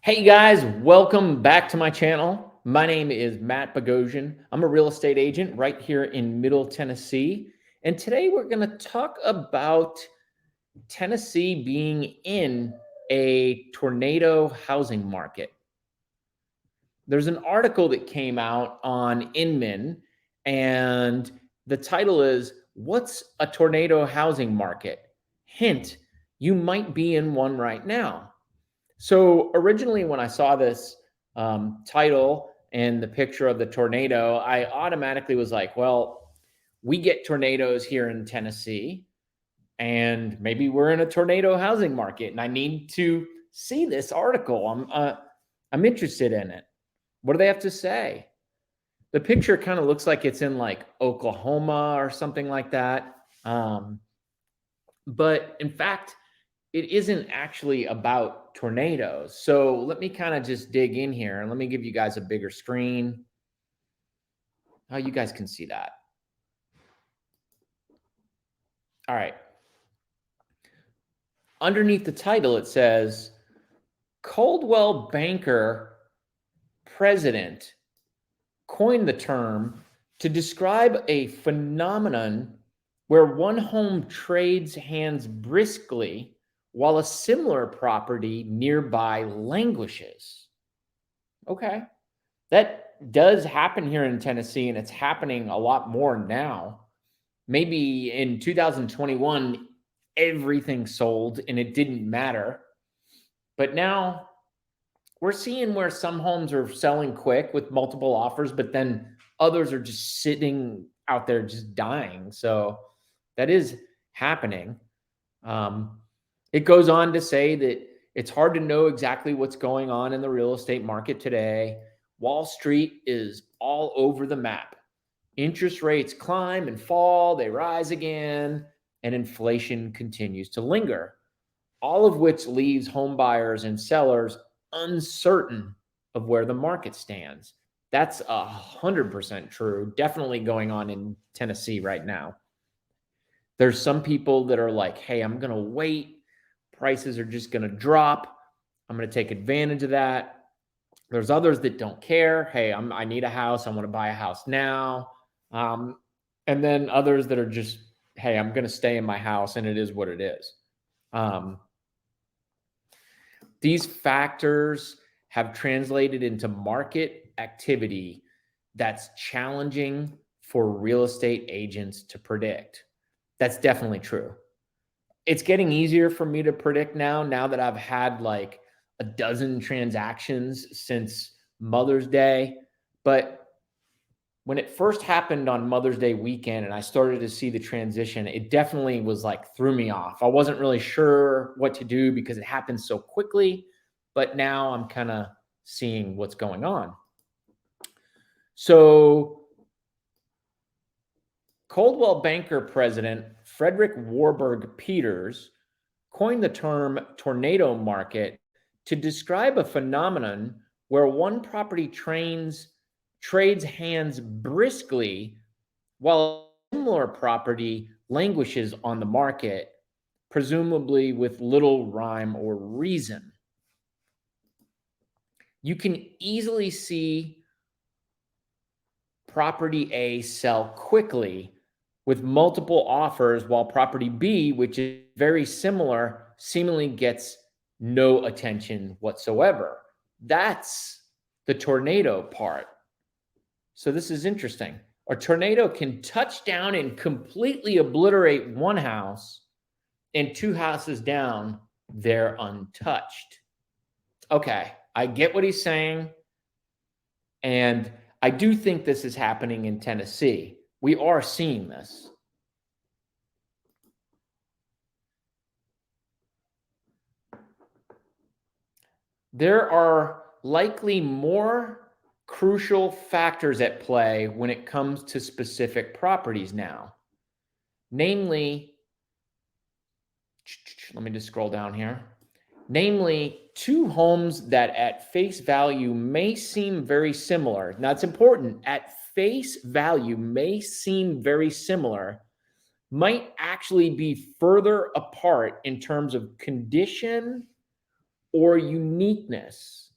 Hey guys, welcome back to my channel. My name is Matt Bogosian. I'm a real estate agent right here in Middle Tennessee. And today we're going to talk about Tennessee being in a tornado housing market. There's an article that came out on Inman, and the title is "What's a Tornado Housing Market? Hint, you might be in one right now." So originally, when I saw this title and the picture of the tornado, I automatically was like, well, we get tornadoes here in Tennessee, and maybe we're in a tornado housing market, and I need to see this article. I'm interested in it. What do they have to say? The picture kind of looks like it's in like Oklahoma or something like that. But in fact, it isn't actually about tornadoes. So let me kind of just dig in here and let me give you guys a bigger screen. Oh, you guys can see that. All right. Underneath the title, it says Coldwell Banker president coined the term to describe a phenomenon where one home trades hands briskly while a similar property nearby languishes. Okay. That does happen here in Tennessee, and it's happening a lot more now. Maybe in 2021, everything sold and it didn't matter. But now we're seeing where some homes are selling quick with multiple offers, but then others are just sitting out there just dying. So that is happening. It goes on to say that it's hard to know exactly what's going on in the real estate market today. Wall Street is all over the map. Interest rates climb and fall, they rise again, and inflation continues to linger, all of which leaves home buyers and sellers uncertain of where the market stands. That's 100% true. Definitely going on in Tennessee right now. There's some people that are like, hey, I'm going to wait. Prices are just going to drop. I'm going to take advantage of that. There's others that don't care. Hey, I need a house. I want to buy a house now. And then others that are just, hey, I'm going to stay in my house and it is what it is. These factors have translated into market activity that's challenging for real estate agents to predict. That's definitely true. It's getting easier for me to predict now that I've had like a dozen transactions since Mother's Day. But when it first happened on Mother's Day weekend and I started to see the transition, it definitely was like threw me off. I wasn't really sure what to do because it happened so quickly, but now I'm kind of seeing what's going on. So Coldwell Banker president Frederick Warburg Peters coined the term tornado market to describe a phenomenon where one property trades hands briskly while a similar property languishes on the market, presumably with little rhyme or reason. You can easily see property A sell quickly with multiple offers, while property B, which is very similar, seemingly gets no attention whatsoever. That's the tornado part. So this is interesting. A tornado can touch down and completely obliterate one house, and two houses down, they're untouched. Okay, I get what he's saying. And I do think this is happening in Tennessee. We are seeing this. There are likely more crucial factors at play when it comes to specific properties now. Namely, let me just scroll down here. Namely, two homes that at face value may seem very similar. Now, it's important. At face value may seem very similar, might actually be further apart in terms of condition or uniqueness.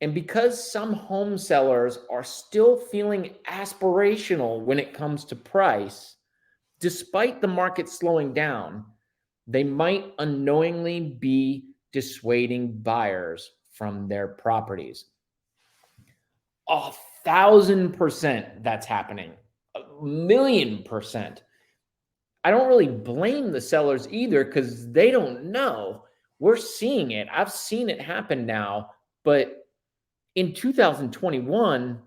And because some home sellers are still feeling aspirational when it comes to price, despite the market slowing down, they might unknowingly be dissuading buyers from their properties. 1,000% that's happening. 1,000,000%. I don't really blame the sellers either because they don't know. We're seeing it. I've seen it happen now, but in 2021,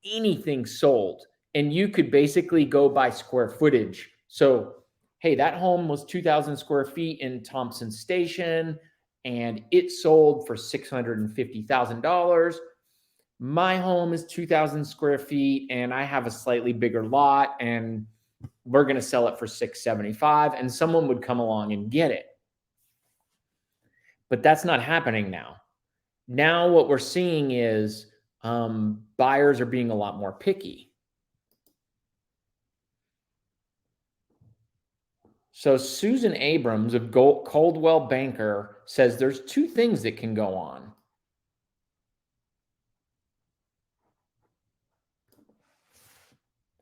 anything sold, and you could basically go by square footage. So, hey, that home was 2,000 square feet in Thompson Station, and it sold for $650,000. My home is 2,000 square feet, and I have a slightly bigger lot, and we're going to sell it for $675, and someone would come along and get it. But that's not happening now. Now what we're seeing is buyers are being a lot more picky. So Susan Abrams of Coldwell Banker says there's two things that can go on.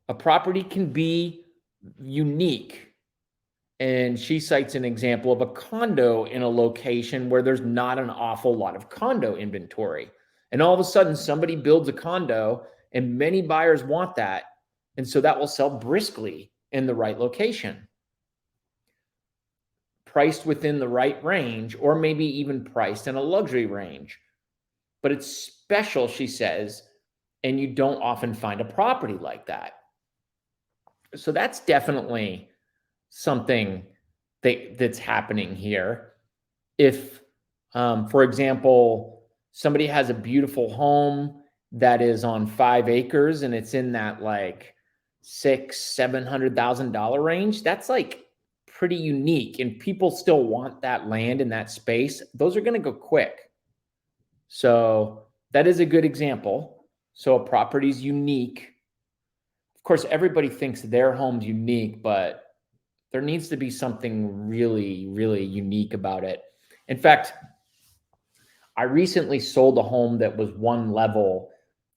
A property can be unique. And she cites an example of a condo in a location where there's not an awful lot of condo inventory. And all of a sudden, somebody builds a condo, and many buyers want that. And so that will sell briskly in the right location, priced within the right range, or maybe even priced in a luxury range. But it's special, she says, and you don't often find a property like that. So that's definitely something that's happening here. If, for example, somebody has a beautiful home that is on 5 acres and it's in that like $600,000-$700,000 range, that's like pretty unique, and people still want that land in that space. Those are going to go quick. So that is a good example. So a property is unique. Of course, everybody thinks their home's unique, but there needs to be something really, really unique about it. In fact, I recently sold a home that was one level,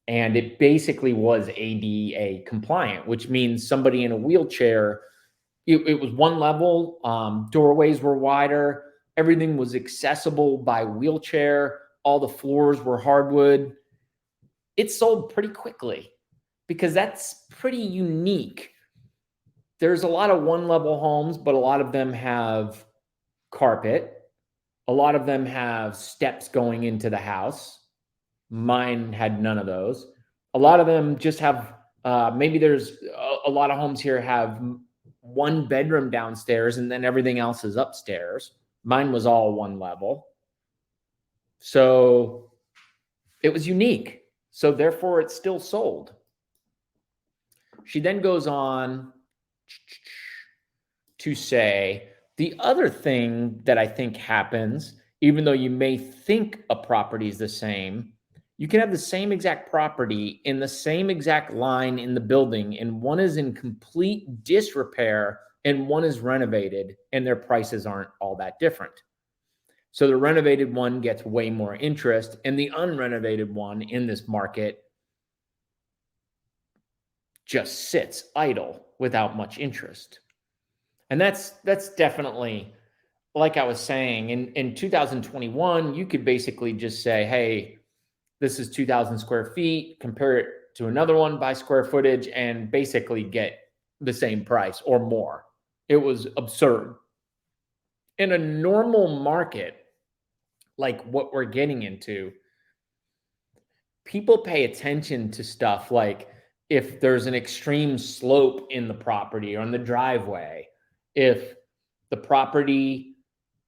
and it basically was ADA compliant, which means somebody in a wheelchair, it was one level, doorways were wider, everything was accessible by wheelchair, all the floors were hardwood. It sold pretty quickly because that's pretty unique. There's a lot of one-level homes, but a lot of them have carpet. A lot of them have steps going into the house. Mine had none of those. A lot of them just have, maybe there's a lot of homes here have one bedroom downstairs and then everything else is upstairs. Mine was all one level. So it was unique. So therefore, it's still sold. She then goes on to say the other thing that I think happens, even though you may think a property is the same, you can have the same exact property in the same exact line in the building, and one is in complete disrepair and one is renovated, and their prices aren't all that different. So the renovated one gets way more interest, and the unrenovated one in this market just sits idle without much interest. And that's definitely, like I was saying, in 2021, you could basically just say, hey, this is 2,000 square feet, compare it to another one by square footage, and basically get the same price or more. It was absurd. In a normal market, like what we're getting into, people pay attention to stuff like if there's an extreme slope in the property or in the driveway, if the property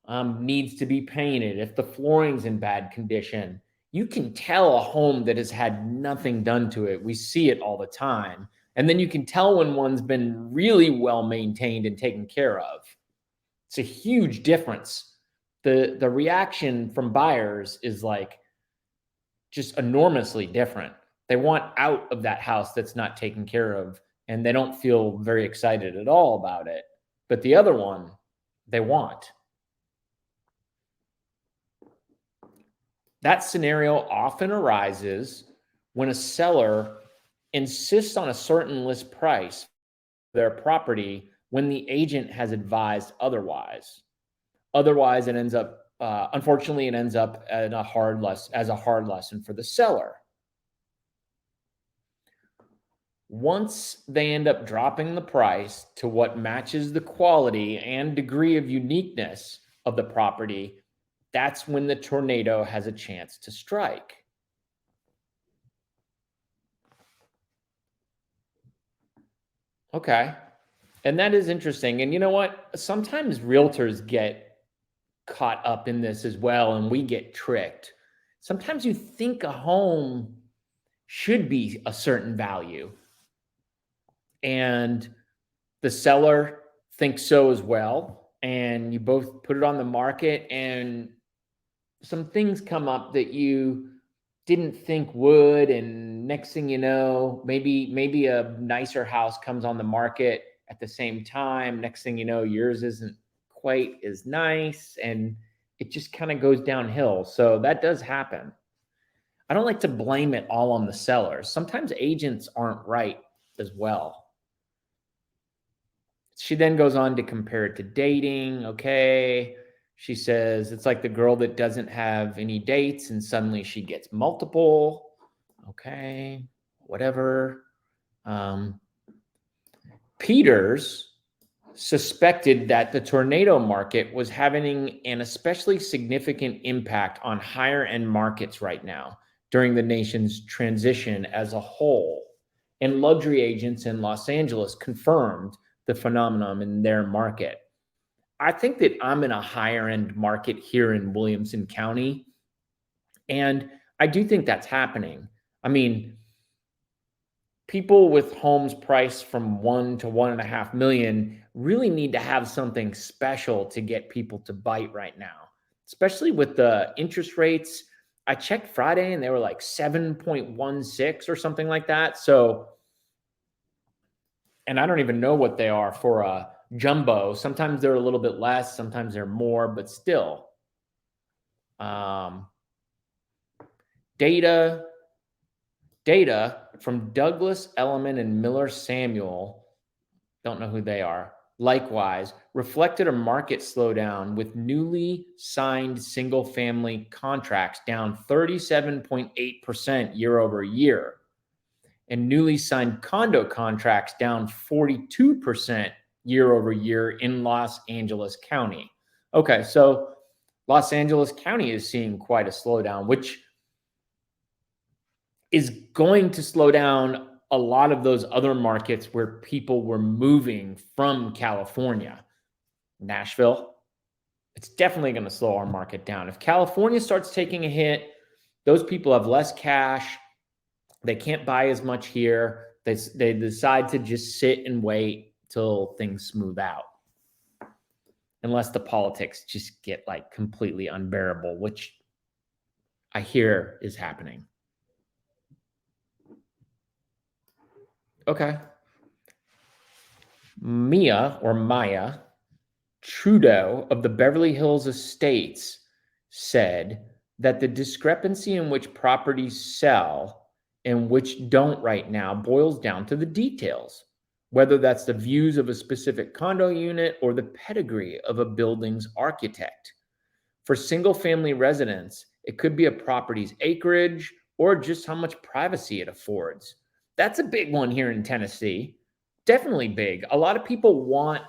needs to be painted, if the flooring's in bad condition. You can tell a home that has had nothing done to it. We see it all the time. And then you can tell when one's been really well maintained and taken care of. It's a huge difference. The reaction from buyers is like just enormously different. They want out of that house that's not taken care of, and they don't feel very excited at all about it. But the other one, they want. That scenario often arises when a seller insists on a certain list price for their property when the agent has advised otherwise. Otherwise, it ends up, unfortunately, it ends up as a hard lesson for the seller. Once they end up dropping the price to what matches the quality and degree of uniqueness of the property, that's when the tornado has a chance to strike. Okay. And that is interesting. And you know what? Sometimes realtors get caught up in this as well, and we get tricked. Sometimes you think a home should be a certain value, and the seller thinks so as well. And you both put it on the market, and some things come up that you didn't think would, and next thing you know, maybe a nicer house comes on the market at the same time. Next thing you know, yours isn't quite as nice, and it just kind of goes downhill. So that does happen. I don't like to blame it all on the sellers. Sometimes agents aren't right as well. She then goes on to compare it to dating. Okay. She says it's like the girl that doesn't have any dates and suddenly she gets multiple. Okay. Whatever. Peters suspected that the tornado market was having an especially significant impact on higher end markets right now during the nation's transition as a whole. And luxury agents in Los Angeles confirmed the phenomenon in their market. I think that I'm in a higher end market here in Williamson County, and I do think that's happening. I mean, people with homes priced from 1 to 1.5 million really need to have something special to get people to bite right now, especially with the interest rates. I checked Friday and they were like 7.16 or something like that. So, and I don't even know what they are for a jumbo. Sometimes they're a little bit less, sometimes they're more, but still. Data from Douglas Elliman and Miller Samuel, don't know who they are, likewise reflected a market slowdown with newly signed single family contracts down 37.8% year over year, and newly signed condo contracts down 42% year over year in Los Angeles County. Okay, so Los Angeles County is seeing quite a slowdown, which is going to slow down a lot of those other markets where people were moving from California. Nashville, it's definitely going to slow our market down. If California starts taking a hit, those people have less cash. They can't buy as much here. They decide to just sit and wait till things smooth out. Unless the politics just get like completely unbearable, which I hear is happening. Okay. Maya Trudeau of the Beverly Hills Estates said that the discrepancy in which properties sell and which don't right now boils down to the details, whether that's the views of a specific condo unit or the pedigree of a building's architect. For single-family residents, it could be a property's acreage or just how much privacy it affords. That's a big one here in Tennessee. Definitely big. A lot of people want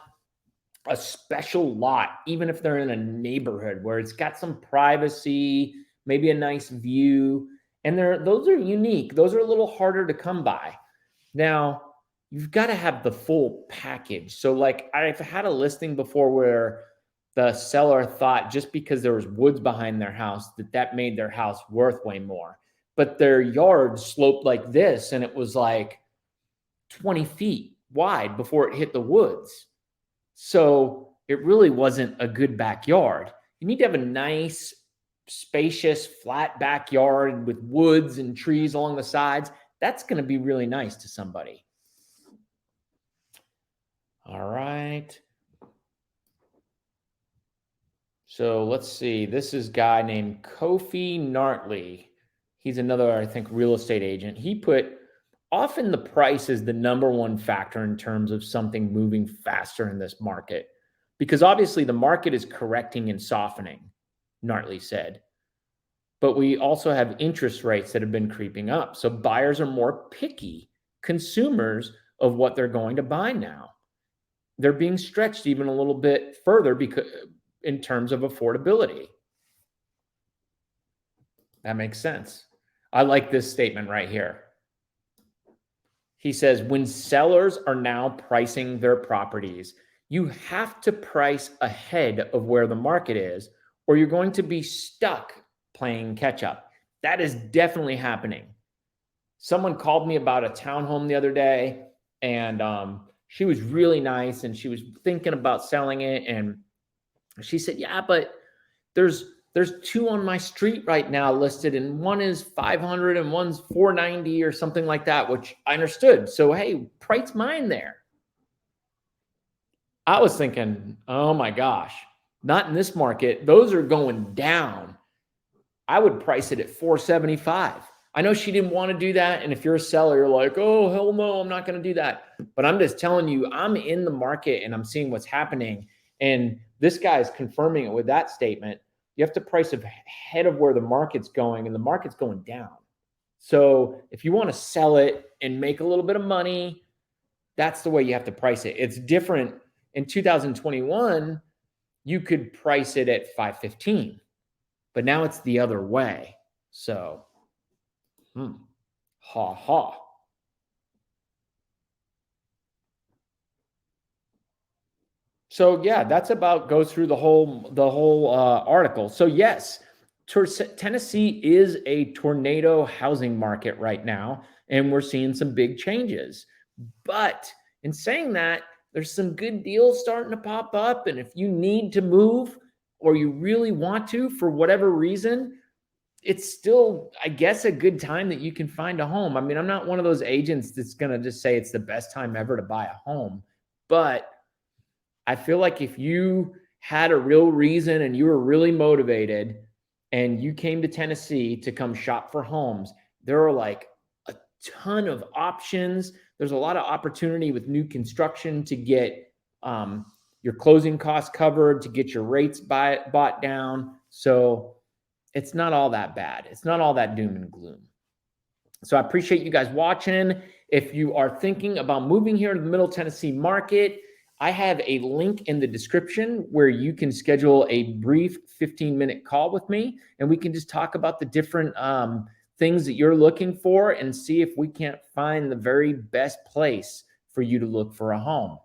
a special lot, even if they're in a neighborhood where it's got some privacy, maybe a nice view. And those are unique. Those are a little harder to come by. Now, you've got to have the full package. So like I've had a listing before where the seller thought just because there was woods behind their house that made their house worth way more. But their yard sloped like this, and it was like 20 feet wide before it hit the woods. So it really wasn't a good backyard. You need to have a nice, spacious, flat backyard with woods and trees along the sides. That's going to be really nice to somebody. All right. So let's see. This is a guy named Kofi Nartley. He's another, I think, real estate agent. He put often the price is the number one factor in terms of something moving faster in this market. Because obviously the market is correcting and softening, Nartley said. But we also have interest rates that have been creeping up. So buyers are more picky consumers of what they're going to buy now. They're being stretched even a little bit further because in terms of affordability. That makes sense. I like this statement right here. He says, when sellers are now pricing their properties, you have to price ahead of where the market is, or you're going to be stuck playing catch up. That is definitely happening. Someone called me about a townhome the other day, and she was really nice, and she was thinking about selling it. And she said, yeah, but there's two on my street right now listed, and one is 500 and one's 490 or something like that, which I understood. So, hey, price mine there. I was thinking, oh my gosh, not in this market. Those are going down. I would price it at 475. I know she didn't want to do that. And if you're a seller, you're like, oh, hell no, I'm not going to do that. But I'm just telling you, I'm in the market and I'm seeing what's happening. And this guy is confirming it with that statement. You have to price ahead of where the market's going, and the market's going down. So if you want to sell it and make a little bit of money, that's the way you have to price it. It's different. In 2021, you could price it at 515, but now it's the other way. So, ha ha. So yeah, that's about goes through the whole article. So yes, Tennessee is a tornado housing market right now, and we're seeing some big changes. But in saying that, there's some good deals starting to pop up, and if you need to move or you really want to for whatever reason, it's still, I guess, a good time that you can find a home. I mean, I'm not one of those agents that's going to just say it's the best time ever to buy a home, but I feel like if you had a real reason and you were really motivated and you came to Tennessee to come shop for homes, there are like a ton of options. There's a lot of opportunity with new construction to get your closing costs covered, to get your rates bought down. So it's not all that bad. It's not all that doom and gloom. So I appreciate you guys watching. If you are thinking about moving here to the Middle Tennessee market, I have a link in the description where you can schedule a brief 15-minute call with me, and we can just talk about the different things that you're looking for and see if we can't find the very best place for you to look for a home.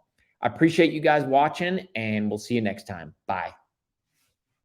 I appreciate you guys watching, and we'll see you next time. Bye.